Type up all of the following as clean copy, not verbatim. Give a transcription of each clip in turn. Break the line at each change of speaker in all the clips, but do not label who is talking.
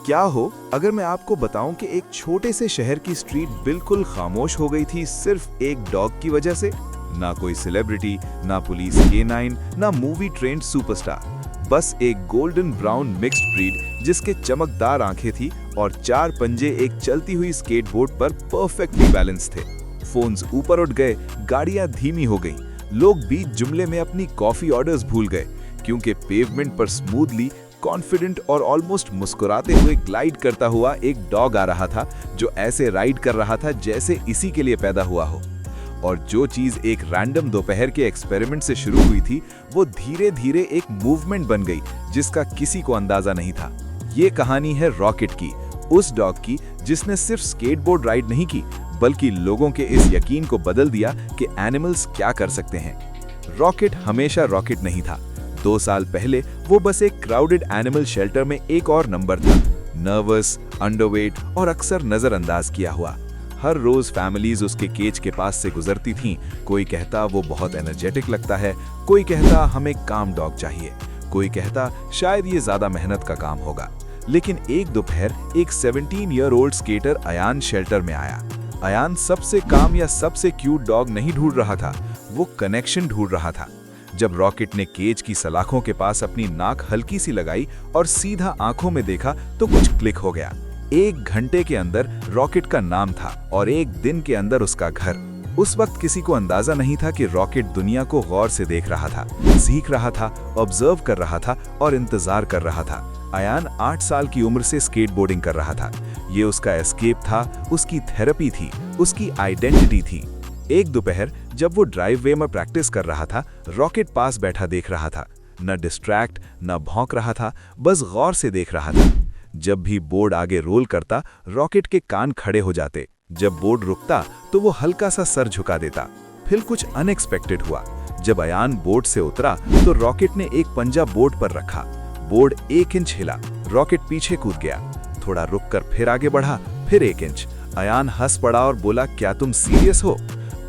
क्या हो अगर मैं आपको बताऊं कि एक छोटे से शहर की स्ट्रीट बिल्कुल खामोश हो गई थी सिर्फ एक डॉग की वजह से। ना कोई सेलिब्रिटी, ना पुलिस K9, ना मूवी ट्रेंड सुपरस्टार, बस एक गोल्डन ब्राउन मिक्स्ड ब्रीड जिसके चमकदार आंखें थी और 4 पंजे एक चलती हुई स्केटबोर्ड पर परफेक्टली बैलेंस थे। फोन्स ऊपर उठ गए, गाड़ियां धीमी हो गईं, लोग बीच जुमले में अपनी कॉफी ऑर्डर्स भूल गए, क्योंकि पेवमेंट पर स्मूथली, कॉन्फिडेंट और ऑलमोस्ट मुस्कुराते हुए ग्लाइड करता हुआ एक डॉग आ रहा था, जो ऐसे राइड कर रहा था जैसे इसी के लिए पैदा हुआ हो। और जो चीज एक रैंडम दोपहर के एक्सपेरिमेंट से शुरू हुई थी, वो धीरे धीरे एक मूवमेंट बन गई जिसका किसी को अंदाजा नहीं था। ये कहानी है रॉकेट की, उस डॉग की जिसने सिर्फ स्केटबोर्ड राइड नहीं की, बल्कि लोगों के इस यकीन को बदल दिया कि एनिमल्स क्या कर सकते हैं। रॉकेट हमेशा रॉकेट नहीं था। 2 साल पहले वो बस एक क्राउडेड एनिमल शेल्टर में एक और नंबर था, नर्वस, अंडरवेट और अक्सर नजरअंदाज किया हुआ। हर रोज फैमिलीज उसके केज के पास से गुजरती थीं। कोई कहता वो बहुत एनर्जेटिक लगता है, कोई कहता हमें काम डॉग चाहिए, कोई कहता शायद ये ज्यादा मेहनत का काम होगा। लेकिन एक दोपहर एक 17 year old skater Ayaan shelter में आया। अयान सबसे काम या सबसे क्यूट डॉग नहीं ढूंढ रहा था, वो कनेक्शन ढूंढ रहा था। जब रॉकेट ने केज की सलाखों के पास अपनी नाक हल्की सी लगाई और सीधा आंखों में देखा तो कुछ क्लिक हो गया। 1 घंटे के अंदर रॉकेट का नाम था और 1 दिन के अंदर उसका घर। उस वक्त किसी को अंदाजा नहीं था कि रॉकेट दुनिया को गौर से देख रहा था, सीख रहा था, ऑब्जर्व कर रहा था और इंतजार कर रहा था। अयान 8 साल की उम्र से स्केटबोर्डिंग कर रहा था। ये उसका एस्केप था, उसकी थेरेपी थी, उसकी आइडेंटिटी थी। एक दोपहर जब वो ड्राइववे में प्रैक्टिस कर रहा था, रॉकेट पास बैठा देख रहा था। न डिस्ट्रैक्ट, न भौंक रहा था, बस गौर से देख रहा था। जब भी बोर्ड आगे रोल करता, रॉकेट के कान खड़े हो जाते। जब बोर्ड रुकता तो वो हल्का सा सर झुका देता। फिर कुछ अनएक्सपेक्टेड हुआ। जब अयान बोर्ड से उतरा तो रॉकेट ने एक पंजा बोर्ड पर रखा। बोर्ड 1 इंच हिला, रॉकेट पीछे कूद गया। थोड़ा रुककर फिर आगे बढ़ा, फिर 1 इंच। अयान हंस पड़ा और बोला, क्या तुम सीरियस हो?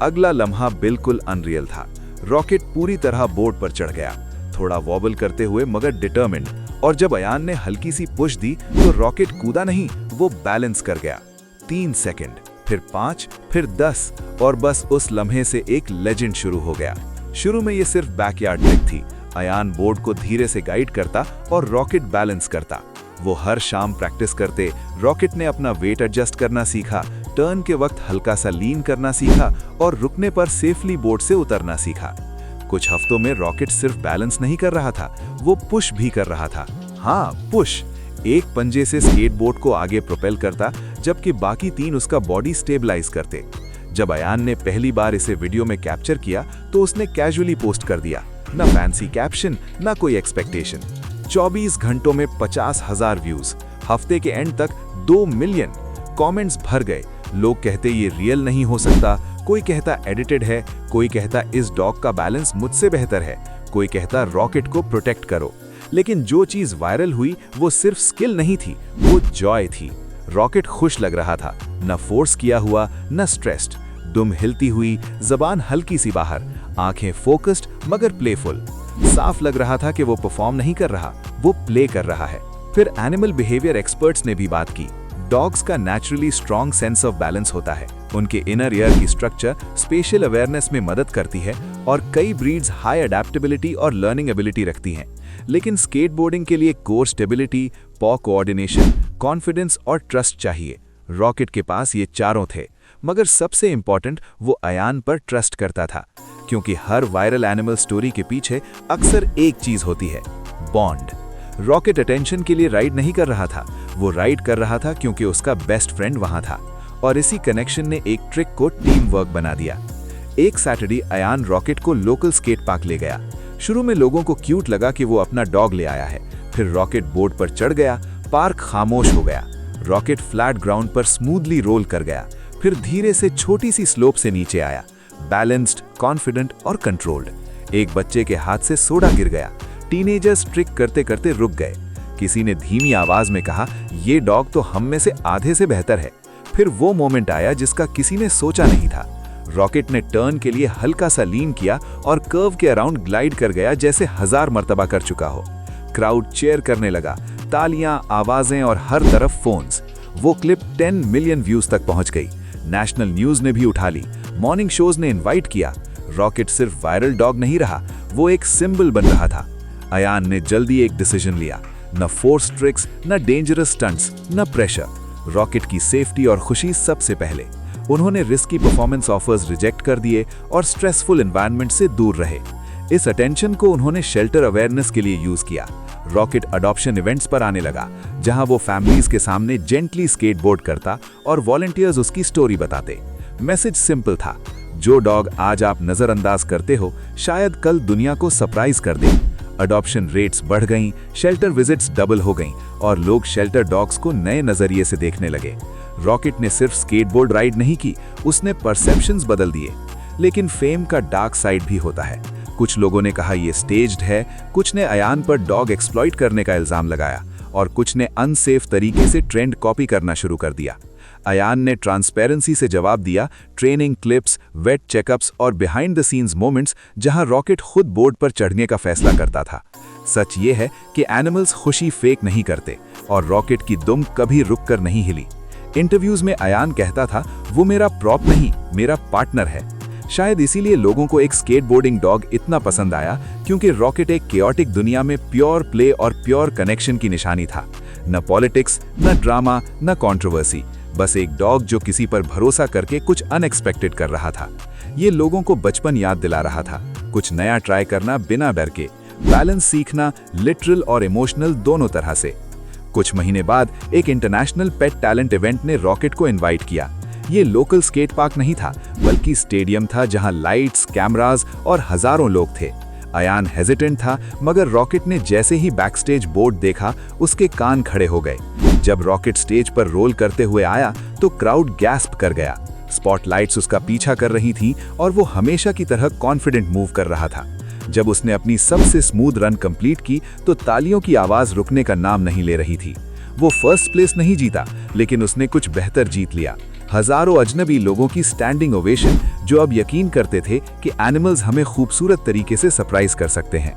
अगला लम्हा बिल्कुल अनरियल था। रॉकेट पूरी तरह बोर्ड पर चढ़ गया, थोड़ा वॉबल करते हुए मगर डिटर्मिन्ड। और जब अयान ने हल्की सी पुश दी तो रॉकेट कूदा नहीं, वो बैलेंस कर गया। 3 सेकंड, फिर 5, फिर 10 और बस उस लम्हे से एक लेजेंड शुरू हो गया। शुरू में ये सिर्फ बैकयार्ड ट्रिक थी। अयान बोर्ड को धीरे से गाइड करता और रॉकेट बैलेंस करता। वो हर शाम प्रैक्टिस करते। रॉकेट ने अपना वेट एडजस्ट करना सीखा, टर्न के वक्त हल्का सा लीन करना सीखा और रुकने पर सेफली बोर्ड से उतरना सीखा। कुछ हफ्तों में रॉकेट सिर्फ बैलेंस नहीं कर रहा था, वो पुश भी कर रहा था। हाँ, पुश। एक पंजे से स्केटबोर्ड को आगे प्रोपेल करता, जबकि बाकी 3 उसका बॉडी स्टेबलाइज करते। जब अयान ने पहली बार इसे वीडियो में कैप्चर किया तो उसने कैजुअली पोस्ट कर दिया, ना फैंसी कैप्शन, ना कोई एक्सपेक्टेशन। 24 घंटों में 50,000 व्यूज, हफ्ते के एंड तक 2 मिलियन। कमेंट्स भर गए। लोग कहते ये रियल नहीं हो सकता, कोई कहता एडिटेड है, कोई कहता इस डॉग का बैलेंस मुझसे बेहतर है, कोई कहता रॉकेट को प्रोटेक्ट करो। लेकिन जो चीज वायरल हुई वो सिर्फ स्किल नहीं थी, वो जॉय थी। रॉकेट खुश लग रहा था, न फोर्स किया हुआ, न स्ट्रेस्ड। दुम हिलती हुई, जबान हल्की सी बाहर, आंखें फोकस्ड मगर प्लेफुल। साफ लग रहा था कि वो परफॉर्म नहीं कर रहा, वो प्ले कर रहा है। फिर एनिमल बिहेवियर एक्सपर्ट्स ने भी बात की। डॉग्स का naturally strong sense of balance होता है। उनके इनर ईयर की स्ट्रक्चर स्पेशल अवेयरनेस में मदद करती है और कई ब्रीड्स हाई अडेप्टेबिलिटी और लर्निंग एबिलिटी रखती हैं। लेकिन स्केटबोर्डिंग के लिए कोर स्टेबिलिटी, पॉ कोऑर्डिनेशन, कॉन्फिडेंस और ट्रस्ट चाहिए। रॉकेट के पास ये चारों थे, मगर सबसे इंपॉर्टेंट वो अयान पर ट्रस्ट करता था, क्योंकि हर वायरल एनिमल स्टोरी के पीछे अक्सर एक चीज होती है, बॉन्ड। रॉकेट अटेंशन के लिए राइड नहीं कर रहा था, वो राइड कर रहा था क्योंकि उसका बेस्ट फ्रेंड वहां था। और इसी कनेक्शन ने एक ट्रिक को टीम वर्क बना दिया। एक सैटरडे अयान रॉकेट को लोकल स्केट पार्क ले गया। शुरू में लोगों को क्यूट लगा कि वो अपना डॉग ले आया है। फिर रॉकेट बोर्ड पर चढ़ गया, पार्क खामोश हो गया। रॉकेट फ्लैट ग्राउंड पर स्मूथली रोल कर गया, फिर धीरे से छोटी सी स्लोप से नीचे आया, बैलेंस्ड, कॉन्फिडेंट और कंट्रोल्ड। एक बच्चे के हाथ से सोडा गिर गया। टीनेजर्स ट्रिक करते करते रुक गए। किसी ने धीमी आवाज में कहा, ये डॉग तो हम में से आधे से बेहतर है। फिर वो मोमेंट आया जिसका किसी ने सोचा नहीं था। रॉकेट ने टर्न के लिए हल्का सा लीन किया और कर्व के अराउंड ग्लाइड कर गया जैसे 1000 मर्तबा कर चुका हो। क्राउड चीयर करने लगा, तालियां, आवाजें और हर तरफ फोन्स। वो क्लिप 10 मिलियन व्यूज तक पहुंच गई। नेशनल न्यूज ने भी उठा ली, मॉर्निंग शोज ने इनवाइट किया। रॉकेट सिर्फ वायरल डॉग नहीं रहा, वो एक सिंबल बन रहा था। अयान ने जल्दी एक डिसीजन लिया, न फोर्स ट्रिक्स, न डेंजरस स्टंट्स, न प्रेशर। रॉकेट की सेफ्टी और खुशी सबसे पहले। उन्होंने रिस्की परफॉर्मेंस ऑफर्स रिजेक्ट कर दिए और स्ट्रेसफुल एनवायरनमेंट से दूर रहे। इस अटेंशन को उन्होंने शेल्टर अवेयरनेस के लिए यूज किया। रॉकेट अडॉप्शन इवेंट्स पर आने लगा, जहां वो फैमिलीज के सामने जेंटली स्केटबोर्ड करता और वॉलंटियर्स उसकी स्टोरी बताते। मैसेज सिंपल था, जो डॉग आज आप नजरअंदाज करते हो शायद कल दुनिया को सरप्राइज कर दे। अडॉप्शन रेट्स बढ़ गईं, शेल्टर विजिट्स डबल हो गईं और लोग शेल्टर डॉग्स को नए नजरिए से देखने लगे। रॉकेट ने सिर्फ स्केटबोर्ड राइड नहीं की, उसने परसेप्शंस बदल दिए। लेकिन फेम का डार्क साइड भी होता है। कुछ लोगों ने कहा ये स्टेज्ड है, कुछ ने अयान पर डॉग एक्सप्लॉइट करने का इल्जाम लगाया और कुछ ने अनसेफ तरीके से ट्रेंड कॉपी करना शुरू कर दिया। अयान ने ट्रांसपेरेंसी से जवाब दिया, ट्रेनिंग क्लिप्स, वेट चेकअप्स और बिहाइंड द सीन्स मोमेंट्स जहां रॉकेट खुद बोर्ड पर चढ़ने का फैसला करता था। सच ये है कि एनिमल्स खुशी फेक नहीं करते और रॉकेट की दुम कभी रुककर नहीं हिली। इंटरव्यूज में अयान कहता था, वो मेरा प्रॉप नहीं, मेरा पार्टनर है। शायद इसीलिए लोगों को एक स्केटबोर्डिंग डॉग इतना पसंद आया, क्योंकि रॉकेट एक केओटिक दुनिया में प्योर प्ले और प्योर कनेक्शन की निशानी था। न पॉलिटिक्स, न ड्रामा, न कंट्रोवर्सी, बस एक डॉग जो किसी पर भरोसा करके कुछ अनएक्सपेक्टेड कर रहा था। ये लोगों को बचपन याद दिला रहा था, कुछ नया ट्राई करना बिना डर के, बैलेंस सीखना लिटरल और इमोशनल दोनों तरह से। कुछ महीने बाद एक इंटरनेशनल पेट टैलेंट इवेंट ने रॉकेट को इनवाइट किया। ये लोकल स्केट पार्क नहीं था, बल्कि स्टेडियम था जहां लाइट्स, कैमरास और हजारों लोग थे। अयान हेजिटेंट था, मगर रॉकेट ने जैसे ही बैकस्टेज बोर्ड देखा, उसके कान खड़े हो गए। जब रॉकेट स्टेज पर रोल करते हुए आया तो क्राउड गैस्प कर गया। स्पॉटलाइट्स उसका पीछा कर रही थीं और वो हमेशा की तरह कॉन्फिडेंट मूव कर रहा था। जब उसने अपनी सबसे स्मूथ रन कंप्लीट की तो तालियों की आवाज रुकने का नाम नहीं ले रही थी। वो फर्स्ट प्लेस नहीं जीता, लेकिन उसने कुछ बेहतर जीत लिया। हजारों अजनबी लोगों की स्टैंडिंग ओवेशन, जो अब यकीन करते थे कि एनिमल्स हमें खूबसूरत तरीके से सरप्राइज कर सकते हैं।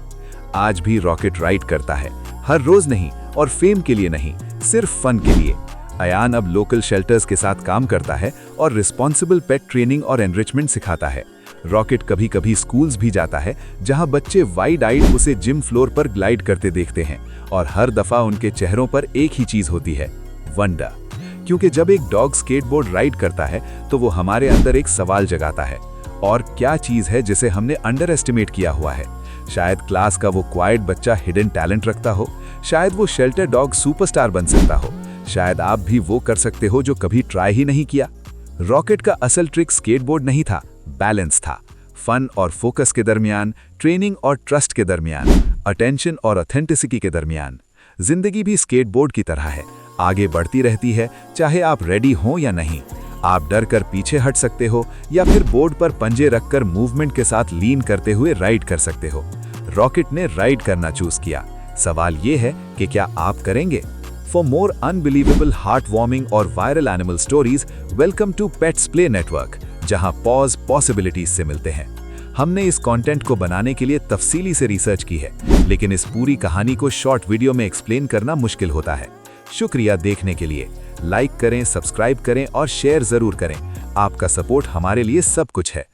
आज भी रॉकेट राइड करता है, हर रोज नहीं और फेम के लिए नहीं, सिर्फ फन के लिए। अयान अब लोकल शेल्टर्स के साथ काम करता है और रिस्पॉन्सिबल पेट ट्रेनिंग और एनरिचमेंट सिखाता है। रॉकेट कभी कभी स्कूल्स भी जाता है, जहां बच्चे वाइड आइड उसे जिम फ्लोर पर ग्लाइड करते देखते हैं और हर दफा उनके चेहरों पर एक ही चीज होती है, वंडर। क्योंकि जब एक डॉग स्केटबोर्ड राइड करता है तो वो हमारे अंदर एक सवाल जगाता है, और क्या चीज है जिसे हमने अंडर एस्टिमेट किया हुआ है। शायद क्लास का वो क्वाइट बच्चा हिडन टैलेंट रखता हो, शायद वो शेल्टर डॉग सुपरस्टार बन सकता हो, शायद आप भी वो कर सकते हो जो कभी ट्राई ही नहीं किया। रॉकेट का असल ट्रिक स्केटबोर्ड नहीं था, बैलेंस था। फन और फोकस के दरमियान, ट्रेनिंग और ट्रस्ट के दरमियान, अटेंशन और ऑथेंटिसिटी के दरमियान। जिंदगी भी स्केटबोर्ड की तरह है, आगे बढ़ती रहती है, चाहे आप रेडी हो या नहीं। आप डर कर पीछे हट सकते हो या फिर बोर्ड पर पंजे रखकर मूवमेंट के साथ लीन करते हुए राइड कर सकते हो। रॉकेट ने राइड करना चूज किया। सवाल ये है कि क्या आप करेंगे? For more unbelievable, heart warming और viral animal stories, welcome to pets play network, जहां पॉज पॉसिबिलिटीज से मिलते हैं। हमने इस कंटेंट को बनाने के लिए तफसीली से रिसर्च की है, लेकिन इस पूरी कहानी को शॉर्ट वीडियो में एक्सप्लेन करना मुश्किल होता है। शुक्रिया देखने के लिए। लाइक करें, सब्सक्राइब करें और शेयर जरूर करें। आपका सपोर्ट हमारे लिए सब कुछ है।